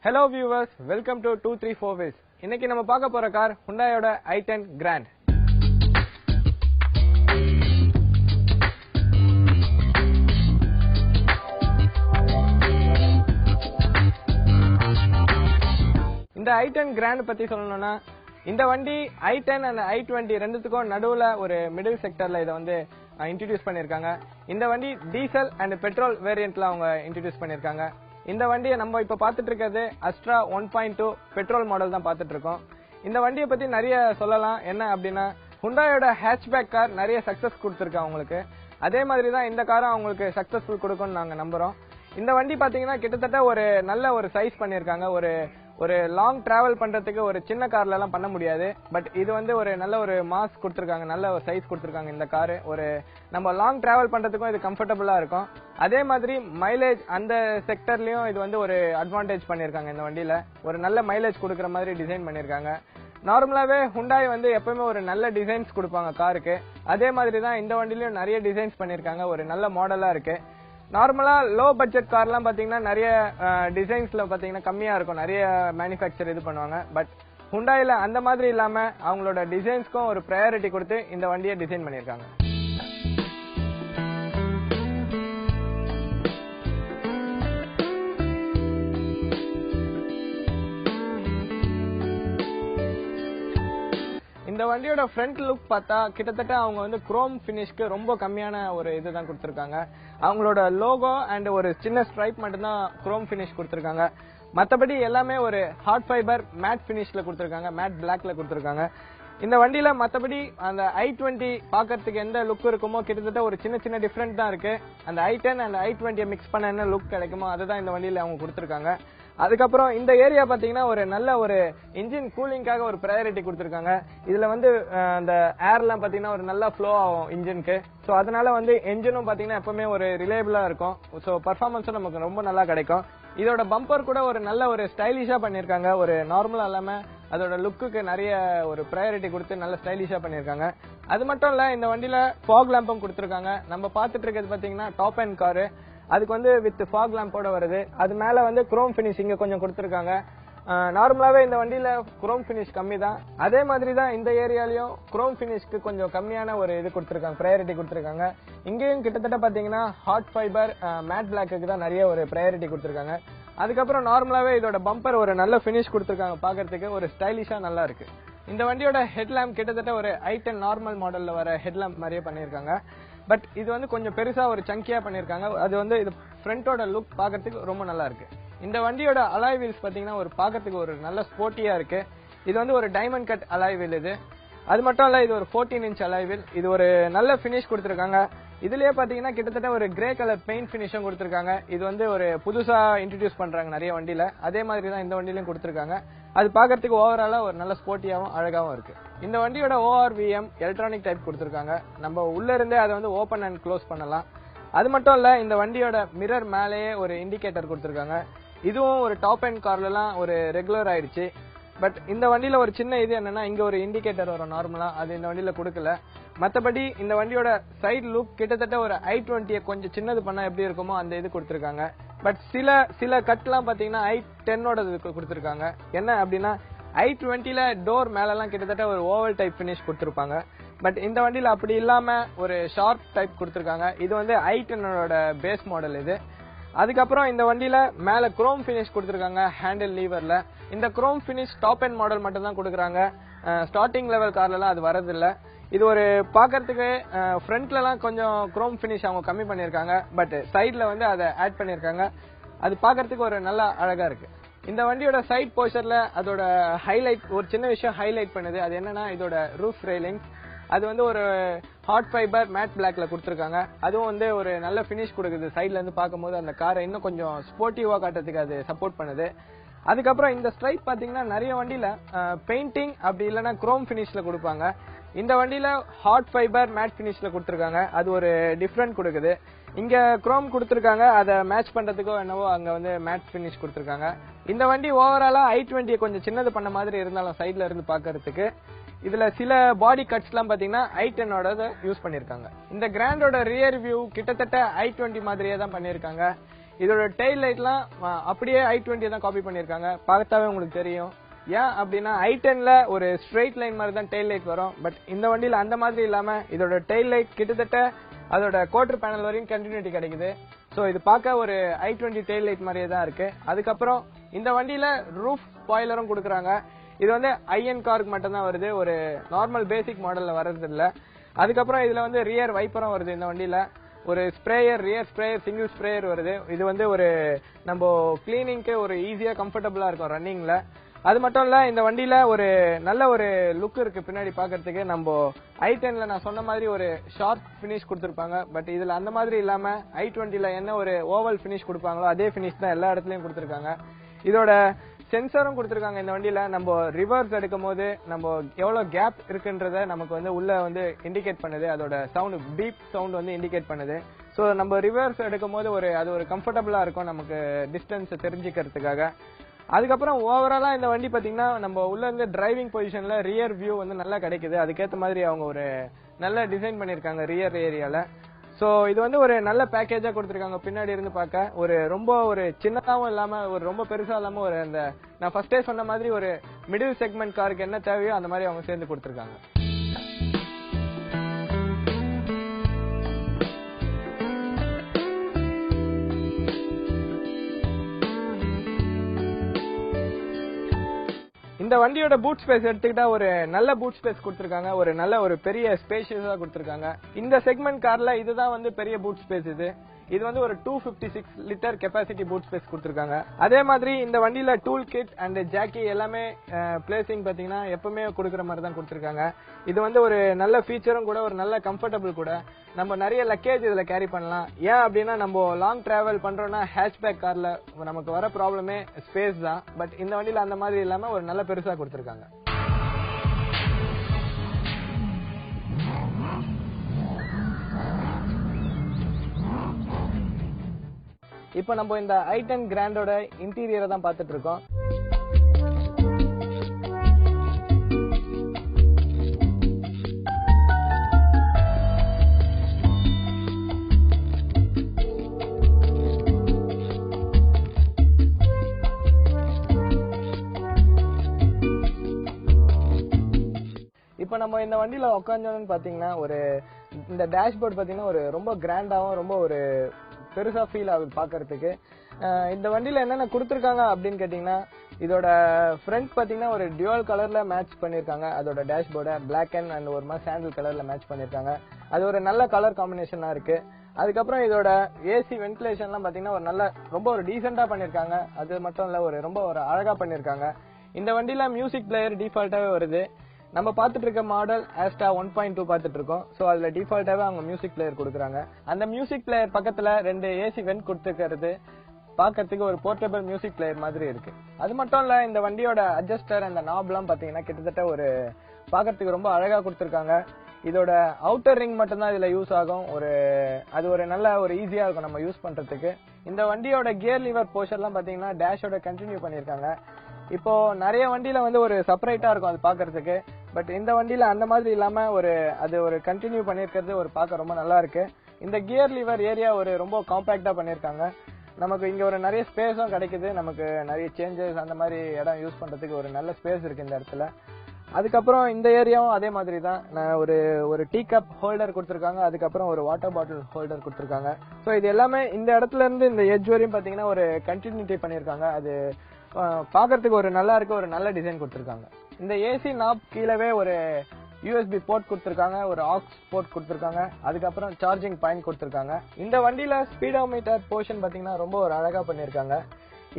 Hello viewers, welcome to 234 Ways. இன்னைக்கு நம்ம பார்க்க போற கார் Hyundaiயோட i10 Grand. இந்த i10 Grand பத்தி சொல்லணும்னா இந்த வண்டி i10 and i20 ரெண்டுத்துக்கும் நடுவுல ஒரு மிடில் செக்டர்ல இத வந்து இன்ட்ரோ듀ஸ் பண்ணிருக்காங்க. இந்த வண்டி டீசல் அண்ட் பெட்ரோல் வேரியன்ட்ல அவங்க இன்ட்ரோ듀ஸ் பண்ணிருக்காங்க. இந்த வண்டியை நம்ம இப்ப பாத்துட்டு இருக்கிறது அஸ்ட்ரா 1.2 பெட்ரோல் மாடல் தான் பாத்துட்டு இருக்கோம். இந்த வண்டியை பத்தி நிறைய சொல்லலாம். என்ன அப்படின்னா Hyundaiயோட ஹேட்ச்பேக் கார் நிறைய சக்சஸ் கொடுத்திருக்கு அவங்களுக்கு. அதே மாதிரி தான் இந்த காரும் அவங்களுக்கு சக்சஸ்ஃபுல் கொடுக்கும்னு நாங்க நம்புறோம். இந்த வண்டி பாத்தீங்கன்னா கிட்டத்தட்ட ஒரு நல்ல ஒரு சைஸ் பண்ணிருக்காங்க. ஒரு லாங் டிராவல் பண்றதுக்கு ஒரு சின்ன கார்ல எல்லாம் பண்ண முடியாது. பட் இது வந்து ஒரு நல்ல ஒரு மாஸ் கொடுத்திருக்காங்க, நல்ல ஒரு சைஸ் கொடுத்திருக்காங்க. இந்த கார் ஒரு நம்ம லாங் டிராவல் பண்றதுக்கும் இது கம்ஃபர்டபுளா இருக்கும். அதே மாதிரி மைலேஜ் அந்த செக்டர்லயும் இது வந்து ஒரு அட்வான்டேஜ் பண்ணிருக்காங்க. இந்த வண்டியில ஒரு நல்ல மைலேஜ் கொடுக்கற மாதிரி டிசைன் பண்ணிருக்காங்க. நார்மலாவே Hyundai வந்து எப்பவுமே ஒரு நல்ல டிசைன்ஸ் கொடுப்பாங்க காருக்கு. அதே மாதிரி தான் இந்த வண்டியிலயும் நிறைய டிசைன்ஸ் பண்ணிருக்காங்க. ஒரு நல்ல மாடலா இருக்கு. நார்மலா லோ பட்ஜெட் கார்லாம் பாத்தீங்கன்னா நிறைய டிசைன்ஸ்ல பாத்தீங்கன்னா கம்மியா இருக்கும், நிறைய மேனுஃபேக்சர் இது பண்ணுவாங்க. பட் Hyundaiல அந்த மாதிரி இல்லாம அவங்களோட டிசைன்ஸ்க்கும் ஒரு ப்ரையாரிட்டி கொடுத்து இந்த வண்டியை டிசைன் பண்ணிருக்காங்க. இந்த வண்டியோட ஃப்ரண்ட் லுக் பார்த்தா கிட்டத்தட்ட அவங்க வந்து குரோம் பினிஷ்க்கு ரொம்ப கம்மியான ஒரு இதுதான் கொடுத்திருக்காங்க. அவங்களோட லோகோ அண்ட் ஒரு சின்ன ஸ்ட்ரைப் மட்டும் தான் குரோம் பினிஷ் கொடுத்திருக்காங்க. மத்தபடி எல்லாமே ஒரு ஹார்ட் ஃபைபர் மேட் பினிஷ்ல கொடுத்திருக்காங்க, மேட் பிளாக்ல கொடுத்திருக்காங்க. இந்த வண்டியில மத்தபடி அந்த i20 பாக்கிறதுக்கு எந்த லுக் இருக்குமோ கிட்டத்தட்ட ஒரு சின்ன சின்ன டிஃபரெண்ட் தான் இருக்கு. அந்த i10 and i20 மிக்ஸ் பண்ண என்ன லுக் கிடைக்குமோ அதுதான் இந்த வண்டியில அவங்க கொடுத்திருக்காங்க. அதுக்கப்புறம் இந்த ஏரியா பாத்தீங்கன்னா ஒரு நல்ல ஒரு இன்ஜின் கூலிங்காக ஒரு ப்ரையாரிட்டி கொடுத்திருக்காங்க. இதுல வந்து அந்த ஏர்லாம் பாத்தீங்கன்னா ஒரு நல்ல ஃப்ளோ ஆகும் இன்ஜினுக்கு. சோ அதனால வந்து என்ஜினும் பாத்தீங்கன்னா எப்பவுமே ஒரு ரிலையபிளா இருக்கும். சோ பர்ஃபார்மன்ஸும் நமக்கு ரொம்ப நல்லா கிடைக்கும். இதோட பம்பர் கூட ஒரு நல்ல ஒரு ஸ்டைலிஷா பண்ணிருக்காங்க. ஒரு நார்மலா இல்லாம அதோட லுக்குக்கு நிறைய ஒரு ப்ரையாரிட்டி கொடுத்து நல்ல ஸ்டைலிஷா பண்ணிருக்காங்க. அது மட்டும் இல்ல இந்த வண்டியில ஃபாக் லேம்பும் கொடுத்திருக்காங்க. நம்ம பாத்துட்டு இருக்கிறது பாத்தீங்கன்னா டாப் எண்ட் காரு. அதுக்கு வந்து வித் ஃபாக் லேம்போட வருது. அது மேல வந்து குரோம் பினிஷ் இங்க கொஞ்சம் கொடுத்திருக்காங்க. நார்மலாவே இந்த வண்டியில குரோம் பினிஷ் கம்மி தான். அதே மாதிரி தான் இந்த ஏரியாலயும் குரோம் பினிஷ்க்கு கொஞ்சம் கம்மியான ஒரு இது கொடுத்திருக்காங்க, ப்ரையாரிட்டி கொடுத்திருக்காங்க. இங்கேயும் கிட்டத்தட்ட பாத்தீங்கன்னா ஹார்ட் ஃபைபர் மேட் பிளாக்கு தான் நிறைய ஒரு ப்ரையாரிட்டி கொடுத்திருக்காங்க. அதுக்கப்புறம் நார்மலாவே இதோட பம்பர் ஒரு நல்ல பினிஷ் கொடுத்திருக்காங்க, பாக்குறதுக்கு ஒரு ஸ்டைலிஷா நல்லா இருக்கு. இந்த வண்டியோட ஹெட்லாம்ப் கிட்டத்தட்ட ஒரு i10 நார்மல் மாடல்ல வர ஹெட்லாம்ப் மாதிரியே பண்ணிருக்காங்க. பட் இது வந்து கொஞ்சம் பெருசா ஒரு சங்கியா பண்ணிருக்காங்க. அது வந்து இது ஃப்ரண்டோட லுக் பாக்குறதுக்கு ரொம்ப நல்லா இருக்கு. இந்த வண்டியோட அலாய் வீல்ஸ் பாத்தீங்கன்னா ஒரு பாக்குறதுக்கு ஒரு நல்ல ஸ்போர்ட்டியா இருக்கு. இது வந்து ஒரு டைமண்ட் கட் அலாய் வீல் இது. அது மட்டும் இல்ல இது ஒரு 14 இன்ச் அலாய் வீல். இது ஒரு நல்ல பினிஷ் கொடுத்திருக்காங்க. இதுலயே பாத்தீங்கன்னா கிட்டத்தட்ட ஒரு கிரே கலர் பெயிண்ட் பினிஷும் கொடுத்திருக்காங்க. இது வந்து ஒரு புதுசா இன்ட்ரோடியூஸ் பண்றாங்க நிறைய வண்டியில. அதே மாதிரி தான் இந்த வண்டியிலும் கொடுத்திருக்காங்க. அது பாக்குறதுக்கு ஓவராலா ஒரு நல்ல ஸ்போர்ட்டியாவும் அழகாவும் இருக்கு. இந்த வண்டியோட ORVM எலக்ட்ரானிக் டைப் கொடுத்திருக்காங்க. நம்ம உள்ள இருந்தே அதை வந்து ஓபன் அண்ட் க்ளோஸ் பண்ணலாம். அது மட்டும் இல்ல இந்த வண்டியோட மிரர் மேலேயே ஒரு இண்டிகேட்டர் கொடுத்திருக்காங்க. இதுவும் ஒரு டாப் எண்ட் கார்ல எல்லாம் ஒரு ரெகுலர் ஆயிடுச்சு. பட் இந்த வண்டியில ஒரு சின்ன இது என்னன்னா இங்க ஒரு இண்டிகேட்டர் வரும் நார்மலா, அது இந்த வண்டியில கொடுக்கல. மத்தபடி இந்த வண்டியோட சைடு லுக் கிட்டத்தட்ட ஒரு i20 கொஞ்சம் சின்னது பண்ணா எப்படி இருக்குமோ அந்த இது கொடுத்திருக்காங்க. பட் சில கட்லாம் பாத்தீங்கன்னா i10ஓட கொடுத்திருக்காங்க. என்ன அப்படின்னா i20ல டோர் மேல எல்லாம் கிட்டத்தட்ட ஒரு ஓவல் டைப் பினிஷ் கொடுத்திருப்பாங்க. பட் இந்த வண்டியில அப்படி இல்லாம ஒரு ஷார்ப் டைப் கொடுத்திருக்காங்க. இது வந்து i10ஓட பேஸ் மாடல் இது. அதுக்கப்புறம் இந்த வண்டியில மேல குரோம் பினிஷ் கொடுத்திருக்காங்க ஹேண்டில் லீவர்ல. இந்த chrome finish top end model மட்டும் தான் கொடுக்குறாங்க. ஸ்டார்டிங் லெவல் கார்ல எல்லாம் அது வரதில்ல. இது ஒரு பாக்குறதுக்கு ஃப்ரண்ட்ல எல்லாம் கொஞ்சம் குரோம் பினிஷ் அவங்க கம்மி பண்ணிருக்காங்க. பட் சைட்ல வந்து அதை ஆட் பண்ணிருக்காங்க. அது பாக்குறதுக்கு ஒரு நல்ல அழகா இருக்கு. இந்த வண்டியோட சைட் போர்ஷன்ல அதோட ஹைலைட் ஒரு சின்ன விஷயம் ஹைலைட் பண்ணுது. அது என்னன்னா இதோட ரூஃப் ரெயிலிங். அது வந்து ஒரு ஹார்ட் ஃபைபர் மேட் பிளாக்ல கொடுத்திருக்காங்க. அதுவும் வந்து ஒரு நல்ல பினிஷ் கொடுக்குது. சைட்ல இருந்து பார்க்கும்போது அந்த காரை இன்னும் கொஞ்சம் ஸ்போர்ட்டிவா காட்டுறதுக்கு அது சப்போர்ட் பண்ணுது. அதுக்கப்புறம் இந்த ஸ்ட்ரைப் பாத்தீங்கன்னா நிறைய வண்டியில பெயிண்டிங் அப்படி இல்லைன்னா குரோம் பினிஷ்ல கொடுப்பாங்க. இந்த வண்டியில ஹார்ட் ஃபைபர் மேட் பினிஷ்ல கொடுத்திருக்காங்க. அது ஒரு டிஃபரெண்ட் கொடுக்குது. இங்க குரோம் கொடுத்திருக்காங்க, அதை மேட்ச் பண்றதுக்கோ என்னவோ அங்க வந்து மேட் பினிஷ் கொடுத்திருக்காங்க. இந்த வண்டி ஓவராலா i20 கொஞ்சம் சின்னது பண்ண மாதிரி இருந்தாலும் சைட்ல இருந்து பாக்குறதுக்கு இதுல சில பாடி கட்ஸ் எல்லாம் பாத்தீங்கன்னா i10ஓட யூஸ் பண்ணிருக்காங்க. இந்த கிராண்டோட ரியர் வியூ கிட்டத்தட்ட i20 மாதிரியே தான் பண்ணிருக்காங்க. இதோட டெயில் லைட்லாம் அப்படியே i20 தான் காப்பி பண்ணிருக்காங்க, பார்த்தாவே உங்களுக்கு தெரியும். ஏன் அப்படின்னா i10ல ஒரு ஸ்ட்ரெயிட் லைன் மாதிரி தான் டெயில் லைட் வரும். பட் இந்த வண்டியில அந்த மாதிரி இல்லாம இதோட டெயில் லைட் கிட்டத்தட்ட அதோட குவார்டர் பேனல் வரையும் கண்டினியூட்டி கிடைக்குது. சோ இது பார்க்க ஒரு i20 டெயில் லைட் மாதிரியே தான் இருக்கு. அதுக்கப்புறம் இந்த வண்டியில ரூஃப் ஸ்பாய்லரும் கொடுக்குறாங்க. இது வந்து ஐஎன் காருக்கு மட்டும் தான் வருது, ஒரு நார்மல் பேசிக் மாடல்ல வர்றது இல்ல. அதுக்கப்புறம் இதுல வந்து ரியர் வைப்பரும் வருது. இந்த வண்டியில ஒரு sprayer, rear sprayer, single sprayer வருது. இது வந்து ஒரு நம்ம கிளீனிங்க்கு ஒரு ஈஸியா கம்ஃபர்டபுளா இருக்கும் ரன்னிங்ல. அது மட்டும் இல்ல, இந்த வண்டியில ஒரு நல்ல ஒரு லுக் இருக்கு பின்னாடி பாக்குறதுக்கு. நம்ம i10ல நான் சொன்ன மாதிரி ஒரு ஷார்ப் பினிஷ் கொடுத்திருப்பாங்க. பட் இதுல அந்த மாதிரி இல்லாம i20ல என்ன ஒரு ஓவல் பினிஷ் கொடுப்பாங்களோ அதே பினிஷ் தான் எல்லா இடத்துலயும் கொடுத்திருக்காங்க. இதோட சென்சரும் கொடுத்திருக்காங்க இந்த வண்டியில. நம்ம ரிவர்ஸ் எடுக்கும் போது நம்ம எவ்வளவு கேப் இருக்குன்றத நமக்கு வந்து உள்ள வந்து இண்டிகேட் பண்ணுது. அதோட சவுண்ட் பீப் சவுண்ட் வந்து இண்டிகேட் பண்ணுது. சோ நம்ம ரிவர்ஸ் எடுக்கும் போது அது ஒரு கம்ஃபர்டபுளா இருக்கும் நமக்கு டிஸ்டன்ஸ் தெரிஞ்சுக்கிறதுக்காக. அதுக்கப்புறம் ஓவராலா இந்த வண்டி பாத்தீங்கன்னா நம்ம உள்ள இருந்து டிரைவிங் பொசிஷன்ல ரியர் வியூ வந்து நல்லா கிடைக்குது. அதுக்கேற்ற மாதிரி அவங்க ஒரு நல்ல டிசைன் பண்ணிருக்காங்க ரியர் ஏரியால. சோ இது வந்து ஒரு நல்ல பேக்கேஜா கொடுத்திருக்காங்க. பின்னாடி இருந்து பார்க்க ரொம்ப ஒரு சின்னதாவும் இல்லாம ஒரு ரொம்ப பெருசா இல்லாம ஒரு அந்த நான் ஃபர்ஸ்டே சொன்ன மாதிரி ஒரு மிடில் செக்மெண்ட் காருக்கு என்ன தேவையோ அந்த மாதிரி அவங்க சேர்ந்து கொடுத்திருக்காங்க. இந்த வண்டியோட பூட் ஸ்பேஸ் எடுத்துக்கிட்டா ஒரு நல்ல பூட் ஸ்பேஸ் கொடுத்திருக்காங்க. ஒரு நல்ல ஒரு பெரிய ஸ்பேஷியஸா கொடுத்திருக்காங்க. இந்த செக்மெண்ட் கார்ல இதுதான் வந்து பெரிய பூட் ஸ்பேஸ். இது வந்து ஒரு 256 லிட்டர் கெபாசிட்டி பூட் ஸ்பேஸ் கொடுத்திருக்காங்க. அதே மாதிரி இந்த வண்டியில டூல் கிட் அண்ட் ஜாக்கி எல்லாமே பிளேசிங் பாத்தீங்கன்னா எப்பவுமே கொடுக்குற மாதிரி தான் கொடுத்திருக்காங்க. இது வந்து ஒரு நல்ல ஃபீச்சரும் கூட, ஒரு நல்ல கம்ஃபர்டபுள் கூட. நம்ம நிறைய லக்கேஜ் இதுல கேரி பண்ணலாம். ஏன் அப்படின்னா நம்ம லாங் டிராவல் பண்றோம்னா ஹேட்ச்பேக் கார்ல நமக்கு வர ப்ராப்ளமே ஸ்பேஸ் தான். பட் இந்த வண்டியில அந்த மாதிரி இல்லாம ஒரு நல்ல பெருசா கொடுத்திருக்காங்க. இப்போ நம்ம இந்த i10 கிராண்டோட இன்டீரியரை தான் பார்த்துட்டு இருக்கோம். இப்போ நம்ம இந்த வண்டியில உட்காந்தோம்னு பாத்தீங்கன்னா இந்த டேஷ்போர்ட் பாத்தீங்கன்னா ரொம்ப கிராண்டாவும் ரொம்ப ஒரு பெருசா ஃபீல் ஆகுது பாக்குறதுக்கு. இந்த வண்டியில என்னென்ன கொடுத்திருக்காங்க அப்படின்னு கேட்டீங்கன்னா, இதோட ஃப்ரண்ட் பாத்தீங்கன்னா ஒரு டியூவல் கலர்ல மேட்ச் பண்ணிருக்காங்க. அதோட டேஷ்போர்டை பிளாக் அண்ட் ஒரு மாதிரி சாண்டில் கலர்ல மேட்ச் பண்ணிருக்காங்க. அது ஒரு நல்ல கலர் காம்பினேஷனா இருக்கு. அதுக்கப்புறம் இதோட ஏசி வென்டிலேஷன்லாம் பாத்தீங்கன்னா ரொம்ப ஒரு டீசெண்டா பண்ணிருக்காங்க. அது மட்டும் இல்ல ரொம்ப ஒரு அழகா பண்ணிருக்காங்க. இந்த வண்டியில மியூசிக் பிளேயர் டிஃபால்ட்டாவே வருது. நம்ம பாத்துட்டு இருக்க மாடல் ஆஸ்டா 1.2 பாத்துட்டு இருக்கோம். சோ அதுல டிஃபால்ட்டாவே அவங்க மியூசிக் பிளேயர் கொடுக்குறாங்க. அந்த மியூசிக் பிளேயர் பக்கத்துல 2 ஏசி வென்ட் கொடுத்துக்கிறது பாக்கிறதுக்கு ஒரு போர்ட்டபிள் மியூசிக் பிளேயர் மாதிரி இருக்கு. அது மட்டும் இல்ல, இந்த வண்டியோட அட்ஜஸ்டர் அந்த நாப்லாம் பாத்தீங்கன்னா கிட்டத்தட்ட பாக்கிறதுக்கு ரொம்ப அழகா கொடுத்திருக்காங்க. இதோட அவுட்டர் ரிங் மட்டும் தான் இதுல யூஸ் ஆகும். அது ஒரு நல்ல ஒரு ஈஸியா இருக்கும் நம்ம யூஸ் பண்றதுக்கு. இந்த வண்டியோட கியர் லிவர் போர்ஷன்லாம் பாத்தீங்கன்னா டேஷோட கண்டினியூ பண்ணிருக்காங்க. இப்போ நிறைய வண்டியில ஒரு செப்பரேட்டா இருக்கும் அது பாக்குறதுக்கு. பட் இந்த வண்டியில அந்த மாதிரி இல்லாம அது கண்டினியூ பண்ணிருக்கிறது பார்க்க ரொம்ப நல்லா இருக்கு. இந்த கியர் லிவர் ஏரியா ரொம்ப காம்பாக்டா பண்ணிருக்காங்க. நமக்கு இங்க நிறைய ஸ்பேஸும் கிடைக்குது. நமக்கு நிறைய சேஞ்சஸ் அந்த மாதிரி இடம் யூஸ் பண்றதுக்கு ஒரு நல்ல ஸ்பேஸ் இருக்கு இந்த இடத்துல. அதுக்கப்புறம் இந்த ஏரியாவும் அதே மாதிரி தான். ஒரு டீ கப் ஹோல்டர் கொடுத்திருக்காங்க. அதுக்கப்புறம் ஒரு வாட்டர் பாட்டில் ஹோல்டர் கொடுத்திருக்காங்க. சோ இது எல்லாமே இந்த இடத்துல இருந்து இந்த எட்ஜ் வரையும் பாத்தீங்கன்னா ஒரு கண்டினியூட்டி பண்ணிருக்காங்க. அது பாக்குறதுக்கு நல்லா இருக்கு. ஒரு நல்ல டிசைன் கொடுத்திருக்காங்க. இந்த ஏசி நாப் கீழவே ஒரு யூஎஸ்பி போர்ட் கொடுத்திருக்காங்க, ஒரு ஆக்ஸ் போர்ட் கொடுத்திருக்காங்க, அதுக்கப்புறம் சார்ஜிங் பாயிண்ட் கொடுத்திருக்காங்க. இந்த வண்டியில ஸ்பீடோமீட்டர் போர்ஷன் பாத்தீங்கன்னா ரொம்ப ஒரு அழகா பண்ணிருக்காங்க.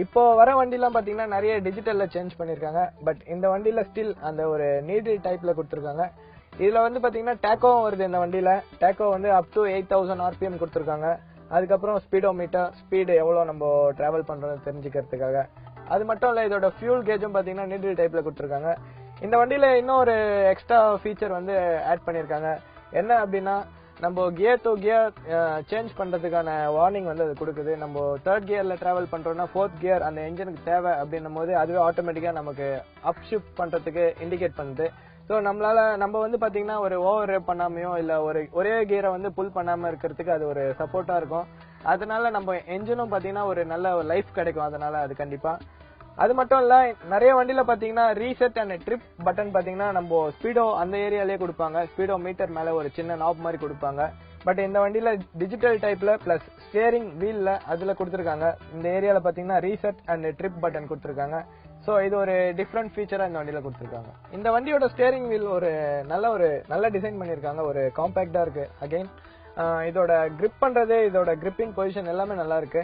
இப்போ வர வண்டிலாம் பாத்தீங்கன்னா நிறைய டிஜிட்டல்ல சேஞ்ச் பண்ணிருக்காங்க. பட் இந்த வண்டியில ஸ்டில் அந்த ஒரு நீடில் டைப்ல கொடுத்திருக்காங்க. இதுல பாத்தீங்கன்னா டேக்கோவும் வருது. இந்த வண்டியில டேக்கோ அப் டு 8000 RPM கொடுத்திருக்காங்க. அதுக்கப்புறம் ஸ்பீடோமீட்டர், ஸ்பீடு எவ்வளவு நம்ம டிராவல் பண்றோம் தெரிஞ்சுக்கிறதுக்காக. அது மட்டும் இல்ல, இதோட ஃபியூல் கேஜும் பாத்தீங்கன்னா நீடில் டைப்ல கொடுத்திருக்காங்க. இந்த வண்டியில இன்னும் ஒரு எக்ஸ்ட்ரா ஃபீச்சர் ஆட் பண்ணிருக்காங்க. என்ன அப்படின்னா, நம்ம கியர் டு கியர் சேஞ்ச் பண்றதுக்கான வார்னிங் அது கொடுக்குது. நம்ம 3rd கியர்ல டிராவல் பண்றோம்னா 4th கியர் அந்த என்ஜினுக்கு தேவை அப்படின்னும் போது அதுவே ஆட்டோமேட்டிக்கா நமக்கு அப் ஷிஃப்ட் பண்றதுக்கு இண்டிகேட் பண்ணுது. ஸோ நம்ம பாத்தீங்கன்னா ஒரு ஓவர் ரேப் பண்ணாமையோ இல்ல ஒரே கியரை புல் பண்ணாம இருக்கிறதுக்கு அது ஒரு சப்போர்ட்டா இருக்கும். அதனால நம்ம என்ஜினும் பாத்தீங்கன்னா ஒரு நல்ல லைஃப் கிடைக்கும். அதனால அது கண்டிப்பா. அது மட்டும் இல்ல, நிறைய வண்டியில பாத்தீங்கன்னா ரீசெட் அண்ட் ட்ரிப் பட்டன் பாத்தீங்கன்னா நம்ம ஸ்பீடோ அந்த ஏரியாலேயே கொடுப்பாங்க. ஸ்பீடோ மீட்டர் மேல ஒரு சின்ன நாப் மாதிரி கொடுப்பாங்க. பட் இந்த வண்டியில டிஜிட்டல் டைப்ல பிளஸ் ஸ்டியரிங் வீல்ல அதுல கொடுத்திருக்காங்க. இந்த ஏரியால பாத்தீங்கன்னா ரீசெட் அண்ட் ட்ரிப் பட்டன் கொடுத்திருக்காங்க. சோ இது ஒரு டிஃபரெண்ட் ஃபீச்சரா இந்த வண்டியில கொடுத்திருக்காங்க. இந்த வண்டியோட ஸ்டியரிங் வீல் ஒரு நல்ல டிசைன் பண்ணிருக்காங்க. ஒரு காம்பாக்டா இருக்கு. அகைன் இதோட கிரிப் பண்றது, இதோட கிரிப்பிங் பொசிஷன் எல்லாமே நல்லா இருக்கு.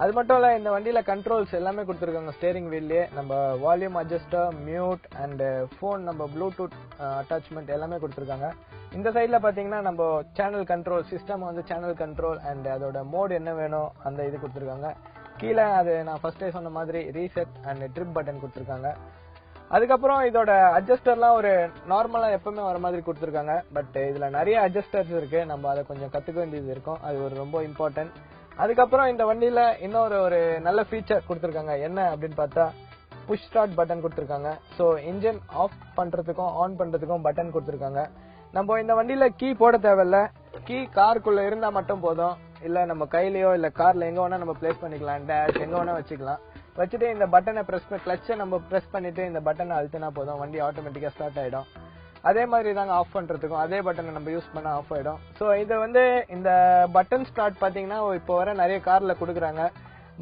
அது மட்டும் இல்ல, இந்த வண்டியில கண்ட்ரோல்ஸ் எல்லாமே கொடுத்திருக்காங்க. ஸ்டியரிங் வீல்லயே நம்ம volume adjuster, mute and phone, நம்ம ப்ளூடூத் அட்டாச்மெண்ட் எல்லாமே கொடுத்திருக்காங்க. இந்த சைட்ல பாத்தீங்கன்னா நம்ம சேனல் கண்ட்ரோல், சிஸ்டம் வந்து சேனல் கண்ட்ரோல் அண்ட் அதோட மோட் என்ன வேணும் அந்த இது கொடுத்திருக்காங்க. கீழே அது நான் ஃபர்ஸ்டே சொன்ன மாதிரி ரீசெட் அண்ட் ட்ரிப் பட்டன் கொடுத்திருக்காங்க. அதுக்கப்புறம் இதோட அட்ஜஸ்டர்லாம் ஒரு நார்மலா எப்பவுமே வர மாதிரி கொடுத்திருக்காங்க. பட் இதுல நிறைய அட்ஜஸ்டர்ஸ் இருக்கு. நம்ம அதை கொஞ்சம் கத்துக்க வேண்டியது இருக்கும். அது ஒரு ரொம்ப இம்பார்ட்டன்ட். அதுக்கப்புறம் இந்த வண்டியில இன்னொரு ஒரு நல்ல ஃபீச்சர் கொடுத்திருக்காங்க. என்ன அப்படின்னு பார்த்தா புஷ் ஸ்டார்ட் பட்டன் கொடுத்திருக்காங்க. சோ இன்ஜின் ஆஃப் பண்றதுக்கும் ஆன் பண்றதுக்கும் பட்டன் கொடுத்திருக்காங்க. நம்ம இந்த வண்டியில கீ போட தேவையில்ல. கீ காருக்குள்ள இருந்தா மட்டும் போதும். இல்ல நம்ம கையிலயோ இல்ல கார்ல எங்க வேணா நம்ம பிளேஸ் பண்ணிக்கலாம். டேஷ் எங்க வேணா வச்சுக்கலாம். வச்சுட்டு இந்த பட்டனை கிளட்சை நம்ம பிரஸ் பண்ணிட்டு இந்த பட்டனை அழுத்தினா போதும், வண்டி ஆட்டோமேட்டிக்கா ஸ்டார்ட் ஆயிடும். அதே மாதிரி தாங்க ஆஃப் பண்றதுக்கும் அதே பட்டனை நம்ம யூஸ் பண்ணா ஆஃப் ஆயிடும். சோ இது வந்து இந்த பட்டன் ஸ்டார்ட் பாத்தீங்கன்னா இப்போ வர நிறைய கார்ல கொடுக்குறாங்க.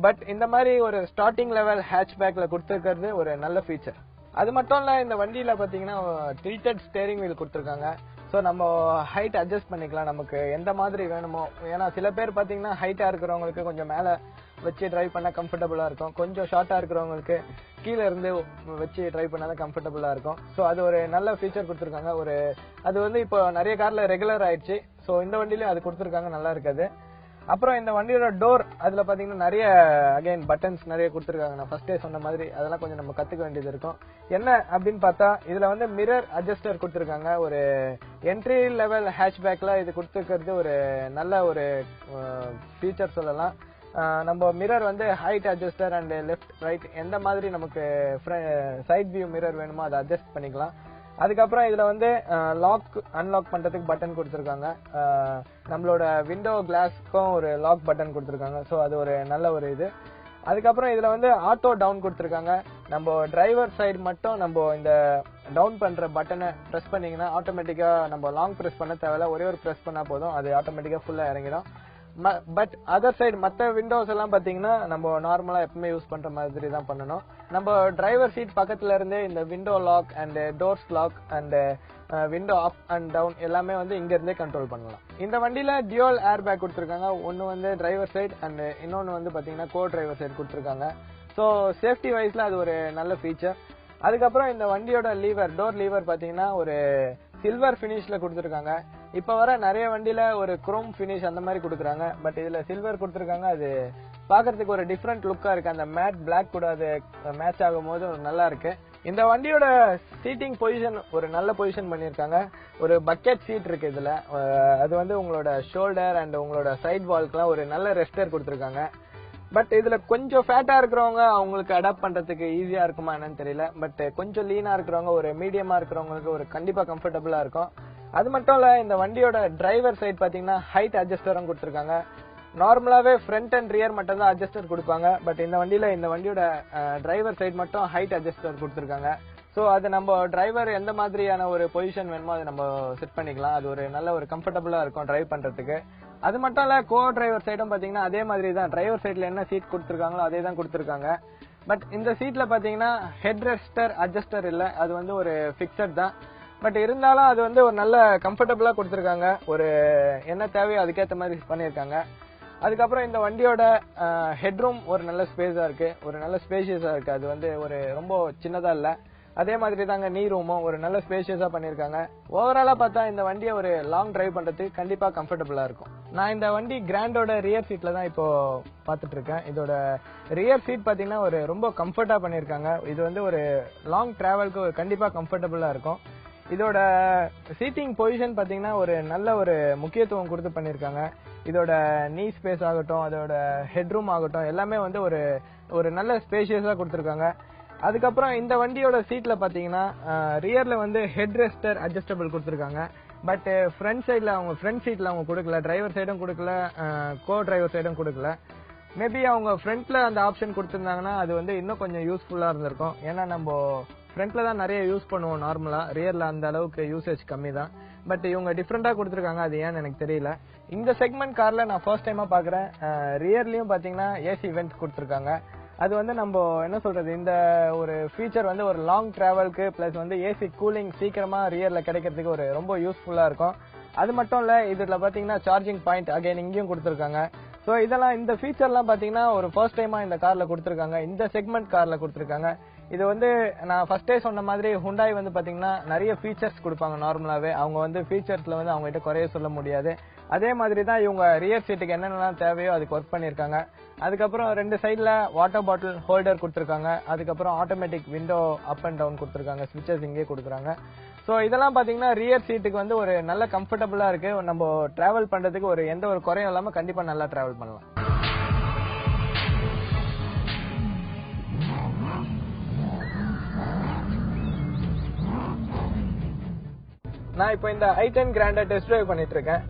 பட் இந்த மாதிரி ஒரு ஸ்டார்டிங் லெவல் ஹேட்ச்பேக்ல கொடுத்துருக்கிறது ஒரு நல்ல ஃபீச்சர். அது மட்டும் இல்ல, இந்த வண்டியில பாத்தீங்கன்னா டில்டட் ஸ்டியரிங் வீல் கொடுத்துருக்காங்க. சோ நம்ம ஹைட் அட்ஜஸ்ட் பண்ணிக்கலாம் நமக்கு எந்த மாதிரி வேணுமோ. ஏன்னா சில பேர் பாத்தீங்கன்னா ஹைட்டா இருக்கிறவங்களுக்கு கொஞ்சம் மேல வச்சு டிரைவ் பண்ணா கம்ஃபர்டபுளா இருக்கும். கொஞ்சம் ஷார்ட்டா இருக்கிறவங்களுக்கு கீழே இருந்து வச்சு டிரைவ் பண்ணாதான் கம்ஃபர்டபுளா இருக்கும். சோ அது ஒரு நல்ல ஃபீச்சர் கொடுத்திருக்காங்க. அது வந்து இப்போ நிறைய கார்ல ரெகுலர் ஆயிடுச்சு. சோ இந்த வண்டியிலும் அது கொடுத்திருக்காங்க, நல்லா இருக்காது. அப்புறம் இந்த வண்டியோட டோர், அதுல பாத்தீங்கன்னா நிறைய அகைன் பட்டன்ஸ் நிறைய கொடுத்திருக்காங்க. நான் ஃபர்ஸ்டே சொன்ன மாதிரி அதெல்லாம் கொஞ்சம் நம்ம கத்துக்க வேண்டியது இருக்கும். என்ன அப்படின்னு பார்த்தா இதுல வந்து மிரர் அட்ஜஸ்டர் கொடுத்திருக்காங்க. ஒரு என்ட்ரி லெவல் ஹேட்ச்பேக்ல இது கொடுத்துருக்கிறது ஒரு நல்ல ஒரு ஃபீச்சர் சொல்லலாம். நம்ம மிரர் வந்து height adjuster and left right எந்த மாதிரி நமக்கு சைட் வியூ மிரர் வேணுமோ அதை அட்ஜஸ்ட் பண்ணிக்கலாம். அதுக்கப்புறம் இதுல வந்து லாக் அன்லாக் பண்றதுக்கு பட்டன் கொடுத்திருக்காங்க. நம்மளோட விண்டோ கிளாஸ்க்கும் ஒரு லாக் பட்டன் கொடுத்திருக்காங்க. சோ அது ஒரு நல்ல ஒரு இது. அதுக்கப்புறம் இதுல வந்து ஆட்டோ டவுன் கொடுத்திருக்காங்க. நம்ம டிரைவர் சைடு மட்டும் நம்ம இந்த டவுன் பண்ற பட்டனை பிரஸ் பண்ணீங்கன்னா ஆட்டோமேட்டிக்கா நம்ம லாங் பிரஸ் பண்ண தேவையில்ல, ஒரே ஒரு பிரஸ் பண்ணா போதும், அது ஆட்டோமேட்டிக்கா ஃபுல்லா இறங்கிடும். பட் அதர் சைடு மற்ற விண்டோஸ் எல்லாம் பாத்தீங்கன்னா நம்ம நார்மலா எப்பவுமே யூஸ் பண்ற மாதிரி தான் பண்ணணும். நம்ம டிரைவர் சீட் பக்கத்துல இருந்தே இந்த window lock and doors lock and window up and down எல்லாமே வந்து இங்க இருந்தே கண்ட்ரோல் பண்ணலாம். இந்த வண்டியில டியூவல் ஏர் பேக் கொடுத்திருக்காங்க. ஒன்னு வந்து டிரைவர் சைடு அண்ட் இன்னொன்னு வந்து பாத்தீங்கன்னா கோ டிரைவர் சைடு கொடுத்திருக்காங்க. சோ சேஃப்டி வைஸ்ல அது ஒரு நல்ல ஃபீச்சர். அதுக்கப்புறம் இந்த வண்டியோட லீவர், டோர் லீவர் பாத்தீங்கன்னா ஒரு சில்வர் பினிஷ்ல கொடுத்திருக்காங்க. இப்ப வர நிறைய வண்டியில ஒரு குரோம் பினிஷ் அந்த மாதிரி கொடுக்குறாங்க. பட் இதுல சில்வர் கொடுத்திருக்காங்க. அது பாக்குறதுக்கு ஒரு டிஃபரெண்ட் லுக்கா இருக்கு. அந்த மேட் பிளாக் கூட அது மேட்ச் ஆகும் போது நல்லா இருக்கு. இந்த வண்டியோட சீட்டிங் பொசிஷன் ஒரு நல்ல பொசிஷன் பண்ணிருக்காங்க. ஒரு பக்கெட் சீட் இருக்கு இதுல. அது வந்து உங்களோட ஷோல்டர் அண்ட் உங்களோட சைட் வால்க்குலாம் ஒரு நல்ல ரெஸ்டர் கொடுத்திருக்காங்க. பட் இதுல கொஞ்சம் ஃபேட்டா இருக்கிறவங்க அவங்களுக்கு அடாப்ட் பண்றதுக்கு ஈஸியா இருக்குமா என்னன்னு தெரியல. பட் கொஞ்சம் லீனா இருக்கிறவங்க, ஒரு மீடியமா இருக்கிறவங்களுக்கு ஒரு கண்டிப்பா கம்ஃபர்டபுளா இருக்கும். அது மட்டும் இல்ல, இந்த வண்டியோட டிரைவர் சைட் பாத்தீங்கன்னா ஹைட் அட்ஜஸ்டரும் கொடுத்திருக்காங்க. நார்மலாவே ஃப்ரண்ட் அண்ட் ரியர் மட்டும் தான் அட்ஜஸ்டர் கொடுப்பாங்க. பட் இந்த வண்டியோட டிரைவர் சைட் மட்டும் ஹைட் அட்ஜஸ்டர் கொடுத்திருக்காங்க. சோ அது நம்ம டிரைவர் எந்த மாதிரியான ஒரு பொசிஷன் வேணுமோ அதை நம்ம செட் பண்ணிக்கலாம். அது ஒரு நல்ல ஒரு கம்ஃபர்டபுளா இருக்கும் டிரைவ் பண்றதுக்கு. அது மட்டும் இல்ல, கோ டிரைவர் சைடும் பாத்தீங்கன்னா அதே மாதிரி தான். டிரைவர் சைட்ல என்ன சீட் கொடுத்திருக்காங்களோ அதே தான் கொடுத்திருக்காங்க. பட் இந்த சீட்ல பாத்தீங்கன்னா ஹெட் ரெஸ்டர் அட்ஜஸ்டர் இல்ல, அது வந்து ஒரு பிக்சட் தான். பட் இருந்தாலும் அது வந்து ஒரு நல்ல கம்ஃபர்டபுளா கொடுத்திருக்காங்க. ஒரு என்ன தேவையோ அதுக்கேற்ற மாதிரி பண்ணிருக்காங்க. அதுக்கப்புறம் இந்த வண்டியோட ஹெட்ரூம் ஒரு நல்ல ஸ்பேஸா இருக்கு, ஒரு நல்ல ஸ்பேஷியஸா இருக்கு. அது வந்து ஒரு ரொம்ப சின்னதா இல்ல. அதே மாதிரி தாங்க நீ ரூமும் ஒரு நல்ல ஸ்பேஷியஸா பண்ணிருக்காங்க. ஓவராலா பார்த்தா இந்த வண்டியை ஒரு லாங் டிரைவ் பண்றதுக்கு கண்டிப்பா கம்ஃபர்டபுளா இருக்கும். நான் இந்த வண்டி கிராண்டோட ரியர் சீட்ல தான் இப்போ பாத்துட்டு இருக்கேன். இதோட ரியர் சீட் பாத்தீங்கன்னா ஒரு ரொம்ப கம்ஃபர்ட்டா பண்ணிருக்காங்க. இது வந்து ஒரு லாங் டிராவலுக்கு ஒரு கண்டிப்பா கம்ஃபர்டபுளா இருக்கும். இதோட சீட்டிங் பொசிஷன் பாத்தீங்கன்னா ஒரு நல்ல ஒரு முக்கியத்துவம் கொடுத்து பண்ணிருக்காங்க. இதோட நீ ஸ்பேஸ் ஆகட்டும், அதோட ஹெட்ரூம் ஆகட்டும், எல்லாமே வந்து ஒரு நல்ல ஸ்பேஷியஸா கொடுத்திருக்காங்க. அதுக்கப்புறம் இந்த வண்டியோட சீட்ல பாத்தீங்கன்னா ரியர்ல வந்து ஹெட் ரெஸ்டர் அட்ஜஸ்டபிள் கொடுத்திருக்காங்க. பட் ஃப்ரண்ட் சீட்ல அவங்க கொடுக்கல, டிரைவர் சைடும் கொடுக்கல, கோ டிரைவர் சைடும் கொடுக்கல. மேபி அவங்க ஃப்ரண்ட்ல அந்த ஆப்ஷன் கொடுத்திருந்தாங்கன்னா அது வந்து இன்னும் கொஞ்சம் யூஸ்ஃபுல்லா இருந்திருக்கும். ஏன்னா நம்ம ஃப்ரண்ட்ல தான் நிறைய யூஸ் பண்ணுவோம் நார்மலா, ரியர்ல அந்த அளவுக்கு யூசேஜ் கம்மி தான். பட் இவங்க டிஃப்ரெண்டா கொடுத்துருக்காங்க, அது ஏன்னு எனக்கு தெரியல. இந்த செக்மெண்ட் கார்ல நான் ஃபர்ஸ்ட் டைமா பாக்குறேன். ரியர்லயும் பாத்தீங்கன்னா ஏசி வென்ட் கொடுத்துருக்காங்க. அது வந்து நம்ம என்ன சொல்றது, இந்த ஒரு ஃபீச்சர் வந்து ஒரு லாங் டிராவலுக்கு பிளஸ் வந்து ஏசி கூலிங் சீக்கிரமா ரியர்ல கிடைக்கிறதுக்கு ஒரு ரொம்ப யூஸ்ஃபுல்லா இருக்கும். அது மட்டும் இல்ல, இதுல பாத்தீங்கன்னா சார்ஜிங் பாயிண்ட் அகைன் இங்கேயும் கொடுத்துருக்காங்க. ஸோ இதெல்லாம் இந்த ஃபீச்சர்லாம் பாத்தீங்கன்னா ஒரு ஃபர்ஸ்ட் டைமா இந்த கார்ல கொடுத்துருக்காங்க, இந்த செக்மெண்ட் கார்ல கொடுத்துருக்காங்க. இது வந்து நான் ஃபர்ஸ்டே சொன்ன மாதிரி ஹுண்டாய் வந்து பாத்தீங்கன்னா நிறைய ஃபீச்சர்ஸ் கொடுப்பாங்க நார்மலாவே. அவங்க வந்து ஃபீச்சர்ஸ்ல வந்து அவங்க கிட்ட குறைய சொல்ல முடியாது. அதே மாதிரி தான் இவங்க ரியர் சீட்டுக்கு என்னென்னலாம் தேவையோ அதுக்கு ஒர்க் பண்ணிருக்காங்க. அதுக்கப்புறம் 2 சைட்ல வாட்டர் பாட்டில் ஹோல்டர் கொடுத்துருக்காங்க. அதுக்கப்புறம் automatic window up and down கொடுத்துருக்காங்க, ஸ்விட்சஸ் இங்கே கொடுக்குறாங்க. ஸோ இதெல்லாம் பாத்தீங்கன்னா ரியர் சீட்டுக்கு வந்து ஒரு நல்ல கம்ஃபர்டபுளா இருக்கு. நம்ம டிராவல் பண்றதுக்கு ஒரு எந்த ஒரு குறையும் இல்லாம கண்டிப்பா நல்லா டிராவல் பண்ணலாம். நான் இப்போ இந்த i10 கிராண்ட டெஸ்ட் டிரைவ் பண்ணிட்டு இருக்கேன்.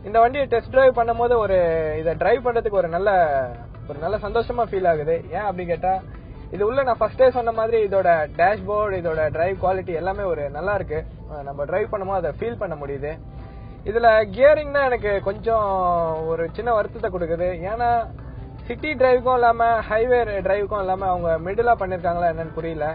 இந்த வண்டியை டெஸ்ட் டிரைவ் பண்ணும்போது இதை டிரைவ் பண்றதுக்கு ஒரு நல்ல சந்தோஷமா ஃபீல் ஆகுது. ஏன் அப்படி கேட்டா, இது உள்ள நான் ஃபர்ஸ்டே சொன்ன மாதிரி இதோட டேஷ்போர்டு, இதோட டிரைவ் குவாலிட்டி எல்லாமே ஒரு நல்லா இருக்கு. நம்ம டிரைவ் பண்ணும்போது அதை ஃபீல் பண்ண முடியுது. இதுல கியரிங் தான் எனக்கு கொஞ்சம் ஒரு சின்ன வருத்தத்தை கொடுக்குது. ஏன்னா சிட்டி டிரைவுக்கும் இல்லாம ஹைவே டிரைவுக்கும் இல்லாம அவங்க மிடிலா பண்ணிருக்காங்களா என்னன்னு புரியல.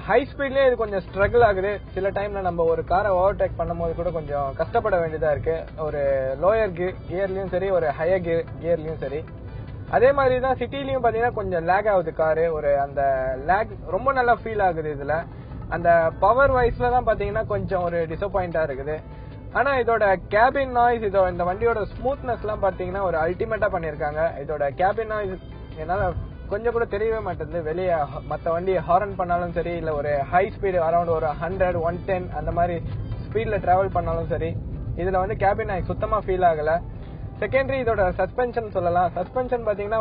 ஹை ஸ்பீட்லயே இது கொஞ்சம் ஸ்ட்ரகிள் ஆகுது. சில டைம்ல நம்ம ஒரு காரை ஓவர்டேக் பண்ணும்போது கூட கொஞ்சம் கஷ்டப்பட வேண்டியதா இருக்கு. ஒரு லோயர் கியர்லயும் சரி, ஒரு ஹையர் கியர்லயும் சரி. அதே மாதிரி தான் சிட்டிலயும் பாத்தீங்கன்னா கொஞ்சம் லேக் ஆகுது காரு. அந்த லேக் ரொம்ப நல்லா ஃபீல் ஆகுது. இதுல அந்த பவர் வைஸ்ல தான் பாத்தீங்கன்னா கொஞ்சம் ஒரு டிசப்பாயிண்டா இருக்குது. ஆனா இதோட கேபின் நாய்ஸ், இந்த வண்டியோட ஸ்மூத்னஸ் எல்லாம் பாத்தீங்கன்னா ஒரு அல்டிமேட்டா பண்ணிருக்காங்க. இதோட கேபின் நாய்ஸ் என்னால கொஞ்சம் கூட தெரியவே மாட்டேங்குது. வெளியே மத்த வண்டி ஹாரன் பண்ணாலும் சரி, இல்ல ஒரு ஹை ஸ்பீடு அரௌண்ட் ஒரு 100, 110 அந்த மாதிரி ஸ்பீட்ல டிராவல் பண்ணாலும் சரி, இதுல வந்து கேபின் நாய்ஸ் சுத்தமா ஃபீல் ஆகல. செகண்டரி இதோட சஸ்பென்ஷன் சொல்லலாம். சஸ்பென்ஷன் பாத்தீங்கன்னா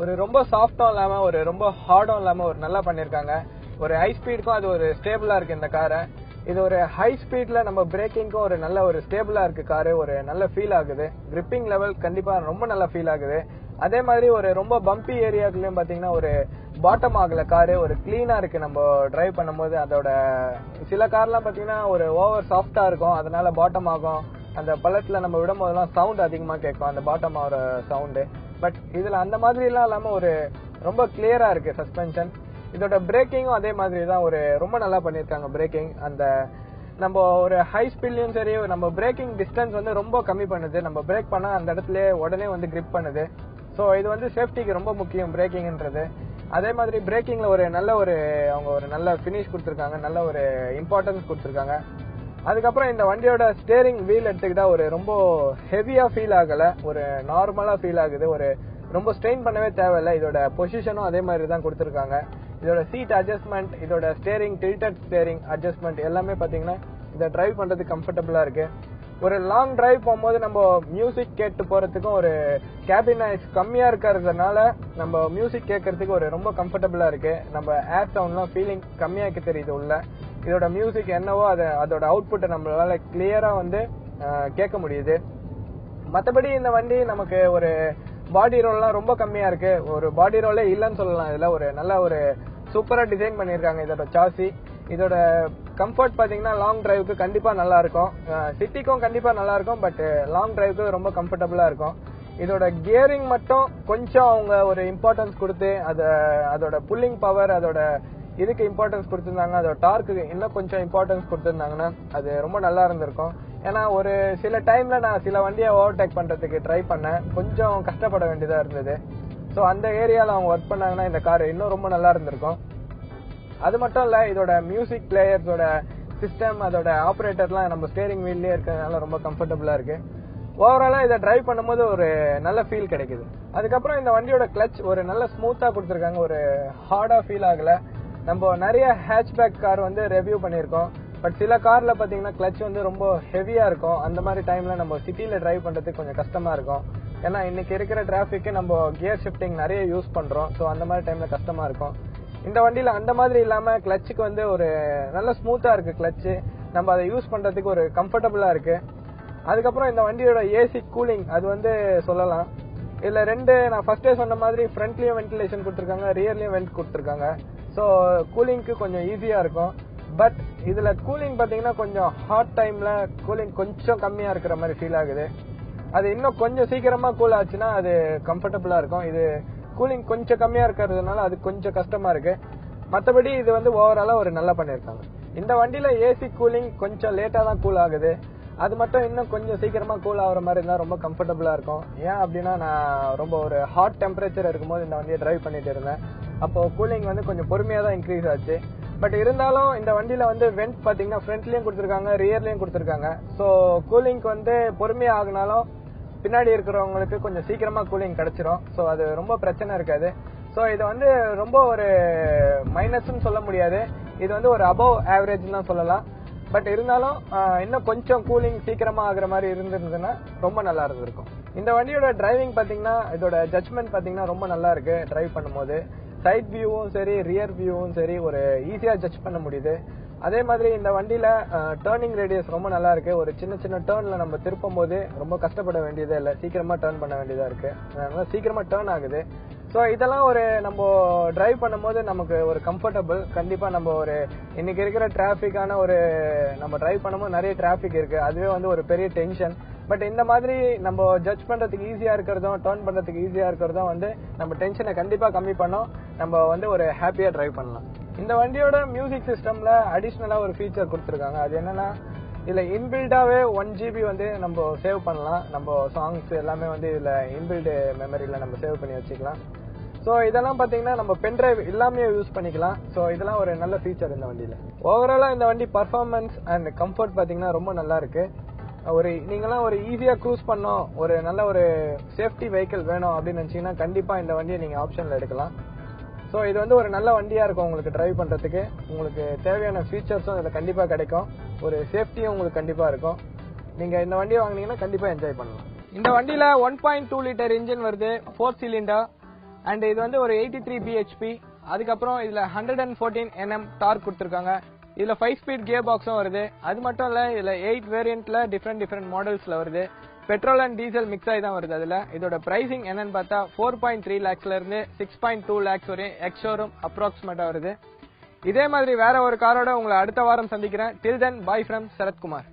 ஒரு ரொம்ப சாஃப்டும் இல்லாம ஒரு ரொம்ப ஹார்டும் இல்லாம ஒரு நல்லா பண்ணிருக்காங்க. ஒரு ஹை ஸ்பீடுக்கும் அது ஒரு ஸ்டேபிளா இருக்கு இந்த காரை. இது ஒரு ஹை ஸ்பீட்ல நம்ம பிரேக்கிங்க்கும் ஒரு நல்ல ஒரு ஸ்டேபிளா இருக்கு காரு. ஒரு நல்ல ஃபீல் ஆகுது. கிரிப்பிங் லெவல் கண்டிப்பா ரொம்ப நல்லா ஃபீல் ஆகுது. அதே மாதிரி ஒரு ரொம்ப பம்பி ஏரியாக்குலயும் பாத்தீங்கன்னா ஒரு பாட்டம் ஆகல காரு. ஒரு கிளீனா இருக்கு நம்ம டிரைவ் பண்ணும்போது. அதோட சில கார்லாம் பாத்தீங்கன்னா ஒரு ஓவர் சாஃப்டா இருக்கும், அதனால பாட்டம் ஆகும். அந்த பள்ளத்துல நம்ம விடும் போதெல்லாம் சவுண்ட் அதிகமா கேட்கும், அந்த பாட்டம் ஆகிற சவுண்டு. பட் இதுல அந்த மாதிரி எல்லாம் இல்லாம ஒரு ரொம்ப கிளியரா இருக்கு சஸ்பென்ஷன். இதோட பிரேக்கிங்கும் அதே மாதிரி தான், ஒரு ரொம்ப நல்லா பண்ணிருக்காங்க பிரேக்கிங். நம்ம ஒரு ஹை ஸ்பீட்லயும் சரி, நம்ம பிரேக்கிங் டிஸ்டன்ஸ் வந்து ரொம்ப கம்மி பண்ணுது. நம்ம பிரேக் பண்ணா அந்த இடத்துல உடனே வந்து கிரிப் பண்ணுது. சோ இது வந்து சேஃப்டிக்கு ரொம்ப முக்கியம் பிரேக்கிங்ன்றது. அதே மாதிரி பிரேக்கிங்ல அவங்க ஒரு நல்ல பினிஷ் கொடுத்திருக்காங்க, நல்ல ஒரு இம்பார்ட்டன்ஸ் கொடுத்திருக்காங்க. அதுக்கப்புறம் இந்த வண்டியோட ஸ்டேரிங் வீல் எடுத்துக்கிட்டா ஒரு ரொம்ப ஹெவியா ஃபீல் ஆகல, ஒரு நார்மலா ஃபீல் ஆகுது. ஒரு ரொம்ப ஸ்ட்ரெயின் பண்ணவே தேவையில்லை. இதோட பொசிஷனும் அதே மாதிரி தான் கொடுத்திருக்காங்க. இதோட சீட் அட்ஜஸ்ட்மெண்ட், இதோட ஸ்டேரிங் டில்டட் ஸ்டேரிங் அட்ஜஸ்ட்மெண்ட் எல்லாமே பாத்தீங்கன்னா இதை டிரைவ் பண்றதுக்கு கம்ஃபர்டபுளா இருக்கு. ஒரு லாங் டிரைவ் போகும்போது நம்ம மியூசிக் கேட்டு போறதுக்கும் ஒரு கேபின் நாய்ஸ் கம்மியா இருக்கிறதுனால நம்ம மியூசிக் கேட்கறதுக்கு ஒரு ரொம்ப கம்ஃபர்டபுளா இருக்கு. நம்ம ஏர் சவுண்ட்லாம் ஃபீலிங் கம்மியாக்கி தெரியுது உள்ள. இதோட மியூசிக் என்னவோ அதோட அவுட்புட்டை நம்மளால கிளியரா வந்து கேட்க முடியுது. மற்றபடி இந்த வண்டி நமக்கு ஒரு பாடி ரோல்லாம் ரொம்ப கம்மியா இருக்கு. ஒரு பாடி ரோலே இல்லைன்னு சொல்லலாம். இதுல ஒரு நல்ல ஒரு சூப்பரா டிசைன் பண்ணிருக்காங்க இதோட சாசி. இதோட கம்ஃபர்ட் பாத்தீங்கன்னா லாங் டிரைவுக்கு கண்டிப்பா நல்லா இருக்கும், சிட்டிக்கும் கண்டிப்பா நல்லா இருக்கும். பட் லாங் டிரைவுக்கு ரொம்ப கம்ஃபர்டபுளா இருக்கும். இதோட கியரிங் மட்டும் கொஞ்சம் அவங்க ஒரு இம்பார்ட்டன்ஸ் கொடுத்து அதோட புல்லிங் பவர், அதோட இதுக்கு இம்பார்ட்டன்ஸ் கொடுத்திருந்தாங்க, அதோட டார்க்கு இன்னும் கொஞ்சம் இம்பார்ட்டன்ஸ் கொடுத்திருந்தாங்கன்னா அது ரொம்ப நல்லா இருந்திருக்கும். ஏன்னா ஒரு சில டைம்ல நான் சில வண்டியை ஓவர்டேக் பண்றதுக்கு ட்ரை பண்ணேன், கொஞ்சம் கஷ்டப்பட வேண்டியதா இருந்தது. ஸோ அந்த ஏரியால அவங்க ஒர்க் பண்ணாங்கன்னா இந்த கார் இன்னும் ரொம்ப நல்லா இருந்திருக்கும். அது மட்டும் இல்ல, இதோட மியூசிக் பிளேயர்ஸோட சிஸ்டம், அதோட ஆபரேட்டர்லாம் நம்ம ஸ்டேரிங் வீல்லயே இருக்கிறதுனால ரொம்ப கம்ஃபர்டபுளா இருக்கு. ஓவராலா இதை டிரைவ் பண்ணும்போது ஒரு நல்ல ஃபீல் கிடைக்குது. அதுக்கப்புறம் இந்த வண்டியோட கிளட்ச் ஒரு நல்ல ஸ்மூத்தா கொடுத்திருக்காங்க, ஒரு ஹார்டா ஃபீல் ஆகல. நம்ம நிறைய ஹேட்ச்பேக் கார் வந்து ரிவ்யூ பண்ணியிருக்கோம். பட் சில கார்ல பாத்தீங்கன்னா கிளட்ச் வந்து ரொம்ப ஹெவியா இருக்கும். அந்த மாதிரி டைம்ல நம்ம சிட்டில டிரைவ் பண்றதுக்கு கொஞ்சம் கஷ்டமா இருக்கும். ஏன்னா இன்னைக்கு இருக்கிற டிராபிக்கு நம்ம கியர் ஷிஃப்டிங் நிறைய யூஸ் பண்றோம். ஸோ அந்த மாதிரி டைம்ல கஷ்டமா இருக்கும். இந்த வண்டியில அந்த மாதிரி இல்லாம கிளட்சுக்கு வந்து ஒரு நல்ல ஸ்மூத்தா இருக்கு கிளட்ச். நம்ம அதை யூஸ் பண்றதுக்கு ஒரு கம்ஃபர்டபுளா இருக்கு. அதுக்கப்புறம் இந்த வண்டியோட ஏசி கூலிங் அது வந்து சொல்லலாம். இதுல ரெண்டு நான் ஃபர்ஸ்டே சொன்ன மாதிரி ஃப்ரண்ட்லயும் வென்டிலேஷன் கொடுத்துருக்காங்க, ரியர்லயும் வென்ட் கொடுத்துருக்காங்க. ஸோ கூலிங்க்கு கொஞ்சம் ஈஸியா இருக்கும். பட் இதுல கூலிங் பாத்தீங்கன்னா கொஞ்சம் ஹாட் டைம்ல கூலிங் கொஞ்சம் கம்மியா இருக்கிற மாதிரி ஃபீல் ஆகுது. அது இன்னும் கொஞ்சம் சீக்கிரமா கூல் ஆச்சுன்னா அது கம்ஃபர்டபுளா இருக்கும். இது கூலிங் கொஞ்சம் கம்மியா இருக்கிறதுனால அது கொஞ்சம் கஷ்டமா இருக்கு. மற்றபடி இது வந்து ஓவராலா ஒரு நல்லா பண்ணிருக்காங்க. இந்த வண்டியில ஏசி கூலிங் கொஞ்சம் லேட்டா தான் கூல் ஆகுது. அது மட்டும் இன்னும் கொஞ்சம் சீக்கிரமா கூல் ஆகுற மாதிரி இருந்தா ரொம்ப கம்ஃபர்டபுளா இருக்கும். ஏன் அப்படின்னா நான் ரொம்ப ஒரு ஹாட் டெம்பரேச்சர் இருக்கும்போது இந்த வண்டியை டிரைவ் பண்ணிட்டு இருந்தேன். அப்போ கூலிங் வந்து கொஞ்சம் பொறுமையா தான் இன்க்ரீஸ் ஆச்சு. பட் இருந்தாலும் இந்த வண்டியில வந்து வென்ட் பாத்தீங்கன்னா ஃப்ரண்ட்லயும் கொடுத்துருக்காங்க, ரியர்லயும் கொடுத்துருக்காங்க. ஸோ கூலிங்க்கு வந்து பொறுமையா ஆகினாலும் பின்னாடி இருக்கிறவங்களுக்கு கொஞ்சம் சீக்கிரமா கூலிங் கிடைச்சிரும். ஸோ அது ரொம்ப பிரச்சனை இருக்காது. ஸோ இது வந்து ரொம்ப ஒரு மைனஸ்ன்னு சொல்ல முடியாது. இது வந்து ஒரு அபவ் ஆவரேஜ் தான் சொல்லலாம். பட் இருந்தாலும் இன்னும் கொஞ்சம் கூலிங் சீக்கிரமா ஆகுற மாதிரி இருந்திருந்ததுன்னா ரொம்ப நல்லா இருந்திருக்கும். இந்த வண்டியோட டிரைவிங் பாத்தீங்கன்னா இதோட ஜட்ஜ்மெண்ட் பாத்தீங்கன்னா ரொம்ப நல்லா இருக்கு. டிரைவ் பண்ணும்போது சைட் வியூவும் சரி, ரியர் வியூவும் சரி ஒரு ஈஸியா ஜட்ஜ் பண்ண முடியுது. அதே மாதிரி இந்த வண்டியில டர்னிங் ரேடியஸ் ரொம்ப நல்லா இருக்கு. ஒரு சின்ன சின்ன டர்ன்ல நம்ம திருப்பும் போது ரொம்ப கஷ்டப்பட வேண்டியதே இல்லை, சீக்கிரமா டர்ன் பண்ண வேண்டியதா இருக்கு. அதனால சீக்கிரமா டர்ன் ஆகுது. ஸோ இதெல்லாம் ஒரு நம்ம டிரைவ் பண்ணும்போது நமக்கு ஒரு கம்ஃபர்டபுள். கண்டிப்பா நம்ம ஒரு இன்னைக்கு இருக்கிற டிராபிக்கான ஒரு நம்ம டிரைவ் பண்ணும்போது நிறைய டிராபிக் இருக்கு, அதுவே வந்து ஒரு பெரிய டென்ஷன். பட் இந்த மாதிரி நம்ம ஜட்ஜ் பண்றதுக்கு ஈஸியா இருக்கிறதும் டர்ன் பண்றதுக்கு ஈஸியா இருக்கிறதும் வந்து நம்ம டென்ஷனை கண்டிப்பா கம்மி பண்ணோம். நம்ம வந்து ஒரு ஹாப்பியா டிரைவ் பண்ணலாம். இந்த வண்டியோட மியூசிக் சிஸ்டம்ல அடிஷனலா ஒரு ஃபீச்சர் கொடுத்துருக்காங்க. அது என்னன்னா இதுல இன்பில்டாவே 1 GB வந்து நம்ம சேவ் பண்ணலாம். நம்ம சாங்ஸ் எல்லாமே வந்து இதுல இன்பில்டு மெமரியில நம்ம சேவ் பண்ணி வச்சுக்கலாம். ஸோ இதெல்லாம் பாத்தீங்கன்னா நம்ம பென்டிரைவ் எல்லாமே யூஸ் பண்ணிக்கலாம். ஸோ இதெல்லாம் ஒரு நல்ல ஃபீச்சர் இந்த வண்டியில. ஓவராலா இந்த வண்டி பர்ஃபார்மன்ஸ் அண்ட் கம்ஃபர்ட் பாத்தீங்கன்னா ரொம்ப நல்லா இருக்கு. ஒரு நீங்களாம் ஒரு ஈஸியா க்ரூஸ் பண்ணோம், ஒரு நல்ல ஒரு சேஃப்டி வெஹிக்கிள் வேணும் அப்படின்னு நினைச்சீங்கன்னா கண்டிப்பா இந்த வண்டியை நீங்க ஆப்ஷன்ல எடுக்கலாம். ஸோ இது வந்து ஒரு நல்ல வண்டியா இருக்கும் உங்களுக்கு டிரைவ் பண்றதுக்கு. உங்களுக்கு தேவையான ஃபீச்சர்ஸும் இதுல கண்டிப்பா கிடைக்கும். ஒரு சேஃப்டியும் உங்களுக்கு கண்டிப்பா இருக்கும். நீங்க இந்த வண்டியை வாங்கினீங்கன்னா கண்டிப்பா என்ஜாய் பண்ணலாம். இந்த வண்டியில 1.2 லிட்டர் இன்ஜின் வருது, 4 சிலிண்டர். அண்ட் இது வந்து ஒரு 83 bhp. அதுக்கப்புறம் இதுல 114 Nm டார்க் கொடுத்துருக்காங்க. இதுல 5 ஸ்பீட் கியர் பாக்ஸும் வருது. அது மட்டும் இல்ல இதுல 8 வேரியன்ட்ல டிஃப்ரெண்ட் மாடல்ஸ்ல வருது. பெட்ரோல் அண்ட் டீசல் மிக்ஸ் ஆகி தான் வருது. அதுல இதோட பிரைசிங் என்னன்னு பார்த்தா 4.3 lakhsல இருந்து 6.2 lakhs வரையும் எக்ஸ் ஷோரூம் அப்ராக்சிமேட்டா வருது. இதே மாதிரி வேற ஒரு காரோட உங்களை அடுத்த வாரம் சந்திக்கிறேன். டில் தென் பை ஃப்ரம் சரத்குமார்.